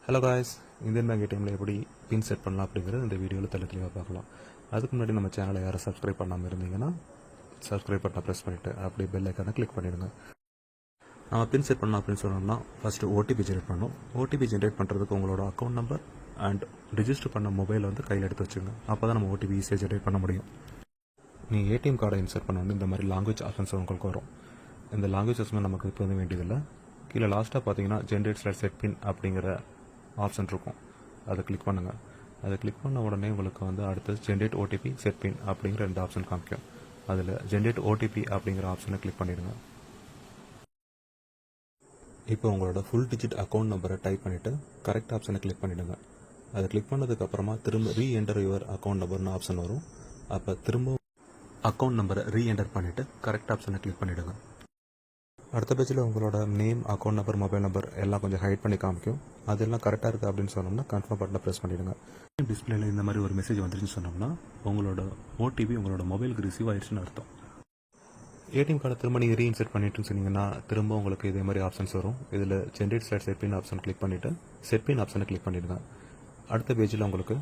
Hello guys, Indian bank ஏடிஎம்மில் எப்படி pin set பண்ணலாம் அப்படிங்கிறது இந்த வீடியோவில் தெளிவாக பார்க்கலாம். அதுக்கு முன்னாடி நம்ம சேனலை யாரும் சப்ஸ்கிரைப் பண்ணாமல் இருந்தீங்கன்னா சப்ஸ்கிரைப் பட்டனை ப்ரெஸ் பண்ணிவிட்டு அப்படி பெல் ஐக்கானை கிளிக் பண்ணிடுங்க. நம்ம பின் செட் பண்ணலாம் அப்படின்னு சொன்னோம்னா ஃபஸ்ட்டு ஓடிபி ஜென்ரேட் பண்ணணும். ஓடிபி ஜென்ரேட் பண்ணுறதுக்கு உங்களோட அக்கௌண்ட் நம்பர் அண்ட் ரிஜிஸ்டர் பண்ண மொபைலை வந்து கையில் எடுத்து வச்சுங்க. அப்போ தான் நம்ம ஓடிபி ஈஸியாக ஜென்ரேட் பண்ண முடியும். நீங்கள் ஏடிஎம் கார்டை இன்சர்ட் பண்ணணும். இந்த மாதிரி லாங்குவேஜ் ஆப்ஷன்ஸ் உங்களுக்கு வரும். இந்த லாங்குவேஜஸ்மே நமக்கு இப்போ வந்து வேண்டியதில்லை. கீழே லாஸ்ட்டாக பார்த்தீங்கன்னா ஜென்ரேட்/செட் பின் அப்படிங்கிற ஆப்ஷன் இருக்கும். அதை கிளிக் பண்ணுங்கள். அதை கிளிக் பண்ண உடனே உங்களுக்கு வந்து அடுத்து ஜென்ரேட் ஓடிபி செட் பின் அப்படிங்கிற 2 ஆப்ஷன் காமிக்கும். அதில் ஜென்ரேட் ஓடிபி அப்படிங்கிற ஆப்ஷனை கிளிக் பண்ணிடுங்க. இப்போ உங்களோட ஃபுல் டிஜிட் அக்கௌண்ட் நம்பரை டைப் பண்ணிவிட்டு கரெக்ட் ஆப்ஷனை கிளிக் பண்ணிவிடுங்க. அதை கிளிக் பண்ணதுக்கப்புறமா திரும்ப ரீஎன்டர் யுவர் அக்கௌண்ட் நம்பர்னு ஆப்ஷன் வரும். அப்போ திரும்ப அக்கௌண்ட் நம்பரை ரீஎன்டர் பண்ணிவிட்டு கரெக்ட் ஆப்ஷனை கிளிக் பண்ணிவிடுங்க. அடுத்த பேஜில் உங்களோட name, account number, mobile number எல்லாம் கொஞ்சம் ஹைட் பண்ணி காமிக்கும். அதெல்லாம் கரெக்டாக இருக்குது அப்படின்னு சொன்னோம்னா கன்ஃபார்ம் பட்டனை ப்ரெஸ் பண்ணிவிடுங்க. டிஸ்பிளேல இந்த மாதிரி ஒரு மெசேஜ் வந்துருச்சுன்னு சொன்னோம்னா உங்களோட ஓடிபி உங்களோட மொபைலுக்கு ரிசீவ் ஆயிடுச்சுன்னு அர்த்தம். ஏடிஎம் கார்டை திரும்ப நீங்கள் ரீஇன்சர்ட் பண்ணிட்டுன்னு சொன்னீங்கன்னா திரும்ப உங்களுக்கு இதே மாதிரி ஆப்ஷன்ஸ் வரும். இதில் ஜென்ரேட்/செட் பின் ஆப்ஷன் கிளிக் பண்ணிவிட்டு செட் பின் ஆப்ஷனை கிளிக் பண்ணிவிடுங்க. அடுத்த பேஜில் உங்களுக்கு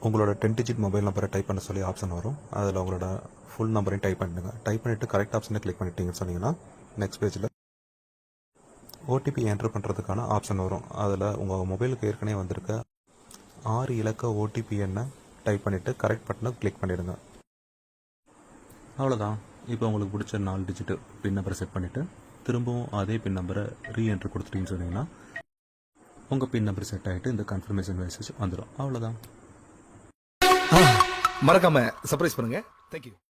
உங்களோட 10 டிஜிட் மொபைல் நம்பரை டைப் பண்ண சொல்லி ஆப்ஷன் வரும். அதில் உங்களோட ஃபுல் நம்பரையும் டைப் பண்ணிடுங்க. டைப் பண்ணிவிட்டு கரெக்ட் ஆப்ஷனை கிளிக் பண்ணிட்டீங்கன்னு சொன்னீங்கன்னா நெக்ஸ்ட் பேஜில் ஓடிபி என்ட்ரு பண்ணுறதுக்கான ஆப்ஷன் வரும். அதில் உங்கள் மொபைலுக்கு ஏற்கனவே வந்திருக்க 6 இலக்க ஓடிபி எண்ணை டைப் பண்ணிவிட்டு கரெக்ட் பட்டனை கிளிக் பண்ணிவிடுங்க. அவ்வளோதான். இப்போ உங்களுக்கு பிடிச்ச 4 டிஜிட் பின் நம்பரை செட் பண்ணிவிட்டு திரும்பவும் அதே பின் நம்பரை ரீஎன்ட்ரு கொடுத்துட்டீங்கன்னு சொன்னீங்கன்னா உங்கள் பின் நம்பர் செட் ஆகிட்டு இந்த கன்ஃபர்மேஷன் மெசேஜ் வந்துடும். அவ்வளோதான். மறக்காம சர்ப்ரைஸ் பண்ணுங்க. தேங்க்யூ.